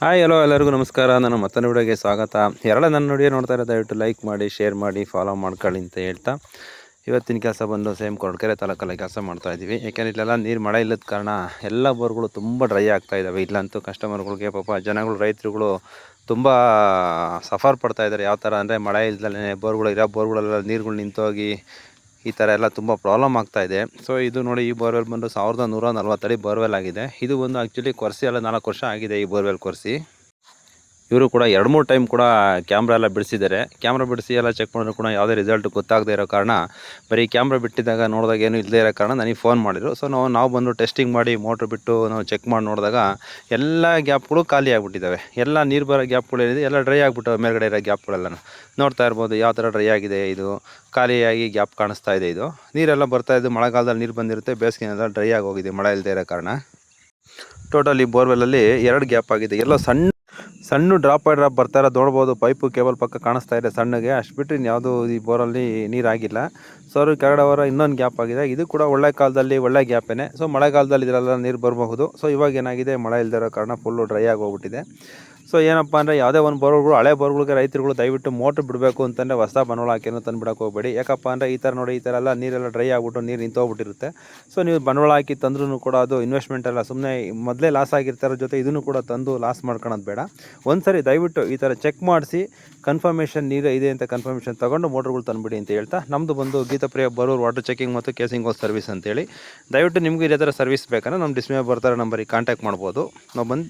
Hi hello ಎಲ್ಲರಿಗೂ ನಮಸ್ಕಾರ. ನಾನು ಮತ್ತೊಂದು ವಿಡಿಯೋಗೆ ಸ್ವಾಗತ. ನನ್ನ ವಿಡಿಯೋ ನೋಡ್ತಾ ಇರೋ ದಯವಿಟ್ಟು ಲೈಕ್ ಮಾಡಿ, ಶೇರ್ ಮಾಡಿ, ಫಾಲೋ ಮಾಡ್ಕೊಳ್ಳಿ ಅಂತ ಹೇಳ್ತಾ ಇವತ್ತಿನ ಕೆಲಸ ಬಂದು ಸೇಮ್ ಕೊರಟಗೆರೆ ತಾಲೂಕಲ್ಲಿ ಕೆಲಸ ಮಾಡ್ತಾಯಿದ್ದೀವಿ. ಯಾಕೆಂದರೆ ಇಲ್ಲೆಲ್ಲ ನೀರು ಮಳೆ ಇಲ್ಲದ ಕಾರಣ ಎಲ್ಲ ಬೋರ್ಗಳು ತುಂಬ ಡ್ರೈ ಆಗ್ತಾ ಇದ್ದಾವೆ. ಇಲ್ಲಂತೂ ಕಸ್ಟಮರ್ಗಳಿಗೆ ಪಾಪ ಜನಗಳು ರೈತರುಗಳು ತುಂಬ ಸಫರ್ ಪಡ್ತಾ ಇದ್ದಾರೆ. ಯಾವ ಥರ ಅಂದರೆ ಮಳೆ ಇಲ್ದಲೇ ಬೋರ್ಗಳೆಲ್ಲ ನೀರುಗಳು ನಿಂತೋಗಿ ಈ ಥರ ಎಲ್ಲ ತುಂಬ ಪ್ರಾಬ್ಲಮ್ ಆಗ್ತಾಯಿದೆ. ಸೊ ಇದು ನೋಡಿ, ಈ ಬೋರ್ವೆಲ್ ಬಂದು 1140 ಅಡಿ ಬೋರ್ವೆಲ್ ಆಗಿದೆ. ಇದು ಬಂದು ಆ್ಯಕ್ಚುಲಿ ಕೊರೆಸಿ ಎಲ್ಲ 4 ವರ್ಷ ಆಗಿದೆ ಈ ಬೋರ್ವೆಲ್ ಕೊರೆಸಿ. ಇವರು ಕೂಡ 2-3 ಟೈಮ್ ಕೂಡ ಕ್ಯಾಮ್ರಾ ಎಲ್ಲ ಬಿಡಿಸಿದ್ದಾರೆ. ಕ್ಯಾಮ್ರಾ ಬಿಡಿಸಿ ಎಲ್ಲ ಚೆಕ್ ಮಾಡಿದ್ರು ಕೂಡ ಯಾವುದೇ ರಿಸಲ್ಟ್ ಗೊತ್ತಾಗದೇ ಇರೋ ಕಾರಣ, ಬರೀ ಕ್ಯಾಮ್ರಾ ಬಿಟ್ಟಿದ್ದಾಗ ನೋಡಿದಾಗ ಏನೂ ಇಲ್ಲದೇ ಇರೋ ಕಾರಣ ನನಗೆ ಫೋನ್ ಮಾಡಿದರು. ಸೊ ನಾವು ಬಂದು ಟೆಸ್ಟಿಂಗ್ ಮಾಡಿ ಮೋಟ್ರ್ ಬಿಟ್ಟು ನಾವು ಚೆಕ್ ಮಾಡಿ ನೋಡಿದಾಗ ಎಲ್ಲ ಗ್ಯಾಪ್ಗಳು ಖಾಲಿ ಆಗಿಬಿಟ್ಟಿದ್ದಾವೆ. ಎಲ್ಲ ನೀರು ಬರೋ ಗ್ಯಾಪ್ಗಳೇನಿದೆ ಎಲ್ಲ ಡ್ರೈ ಆಗಿಬಿಟ್ಟವೆ. ಮೇಲ್ಗಡೆ ಇರೋ ಗ್ಯಾಪ್ಗಳೆಲ್ಲ ನೋಡ್ತಾ ಇರ್ಬೋದು ಯಾವ ಥರ ಡ್ರೈ ಆಗಿದೆ. ಇದು ಖಾಲಿಯಾಗಿ ಗ್ಯಾಪ್ ಕಾಣಿಸ್ತಾ ಇದೆ. ಇದು ನೀರೆಲ್ಲ ಬರ್ತಾಯಿದ್ದು ಮಳೆಗಾಲದಲ್ಲಿ ನೀರು ಬಂದಿರುತ್ತೆ, ಬೇಸಿಗೆನೆಲ್ಲ ಡ್ರೈ ಆಗಿ ಹೋಗಿದೆ ಮಳೆ ಇಲ್ಲದೇ ಇರೋ ಕಾರಣ. ಟೋಟಲ್ ಈ ಬೋರ್ವೆಲಲ್ಲಿ 2 ಗ್ಯಾಪ್ ಆಗಿದೆ. ಎಲ್ಲ ಸಣ್ಣ ಡ್ರಾಪ್ ಬೈ ಡ್ರಾಪ್ ಬರ್ತಾ ಇರೋದು ನೋಡ್ಬೋದು. ಪೈಪು ಕೇಬಲ್ ಪಕ್ಕ ಕಾಣಿಸ್ತಾ ಇದೆ ಸಣ್ಣಗೆ. ಅಷ್ಟು ಬಿಟ್ಟರೆ ಇನ್ಯಾವುದು ಈ ಬೋರಲ್ಲಿ ನೀರಾಗಿಲ್ಲ. ಸೊ ಅವ್ರ ಕೆಳಗಡೆ ಇನ್ನೊಂದು ಗ್ಯಾಪ್ ಆಗಿದೆ. ಇದು ಕೂಡ ಒಳ್ಳೆ ಕಾಲದಲ್ಲಿ ಒಳ್ಳೆ ಗ್ಯಾಪೇನೆ. ಸೊ ಮಳೆಗಾಲದಲ್ಲಿ ಇದರೆಲ್ಲ ನೀರು ಬರಬಹುದು. ಸೊ ಇವಾಗ ಏನಾಗಿದೆ, ಮಳೆ ಇಲ್ಲದೇ ಇರೋ ಕಾರಣ ಫುಲ್ಲು ಡ್ರೈ ಆಗಿ ಹೋಗ್ಬಿಟ್ಟಿದೆ. ಸೊ ಏನಪ್ಪ ಅಂದರೆ ಯಾವುದೇ ಒಂದು ಬೋರ್ಗಳು, ಹಳೆ ಬೋರ್ಗಳಿಗೆ ರೈತರುಗಳು ದಯವಿಟ್ಟು ಮೋಟ್ರ್ ಬಿಡಬೇಕು ಅಂತಂದರೆ ಹೊಸ ಬಂಡವಾಳ ಹಾಕಿನೂ ತಂದು ಬಿಡೋಕೆ ಹೋಗಬೇಡಿ. ಯಾಕಪ್ಪ ಅಂದರೆ ಈ ಥರ ನೋಡಿ, ಈ ಥರ ಎಲ್ಲ ನೀರೆಲ್ಲ ಡ್ರೈ ಆಗಿಬಿಟ್ಟು ನೀರು ನಿಂತೋಗ್ಬಿಟ್ಟಿರುತ್ತೆ. ಸೊ ನೀವು ಬಂಡವಾಳ ಹಾಕಿ ತಂದ್ರೂ ಕೂಡ ಅದು ಇನ್ವೆಸ್ಟ್ಮೆಂಟ್ ಎಲ್ಲ ಸುಮ್ಮನೆ ಮೊದಲೇ ಲಾಸ್ ಆಗಿರ್ತಾರ ಜೊತೆ ಇದನ್ನು ಕೂಡ ತಂದು ಲಾಸ್ ಮಾಡ್ಕೊಳೋದು ಬೇಡ. ಒಂದು ಸರಿ ದಯವಿಟ್ಟು ಈ ಥರ ಚೆಕ್ ಮಾಡಿಸಿ ಕನ್ಫರ್ಮೇಷನ್ ನೀರು ಇದೆ ಅಂತ ಕನ್ಫರ್ಮೇಷನ್ ತೊಗೊಂಡು ಮೋಟ್ರ್ಗಳು ತಂದುಬಿಡಿ ಅಂತ ಹೇಳ್ತಾ, ನಮ್ಮದು ಬಂದು ಗೀತಾಪ್ರಿಯ ಬರೂರು ವಾಟರ್ ಚೆಕಿಂಗ್ ಮತ್ತು ಕೇಸಿಂಗ್ ಸರ್ವಿಸ್ ಅಂತೇಳಿ. ದಯವಿಟ್ಟು ನಿಮಗೂ ಇದೇ ಥರ ಸರ್ವಿಸ್ ಬೇಕಂದ್ರೆ ನಮ್ಮ ಡಿಸ್ಪ್ಲೇ ಬರ್ತಾರೆ ನಂಬರಿಗೆ ಕಾಂಟ್ಯಾಕ್ಟ್ ಮಾಡ್ಬೋದು. ನಾವು ಬಂದು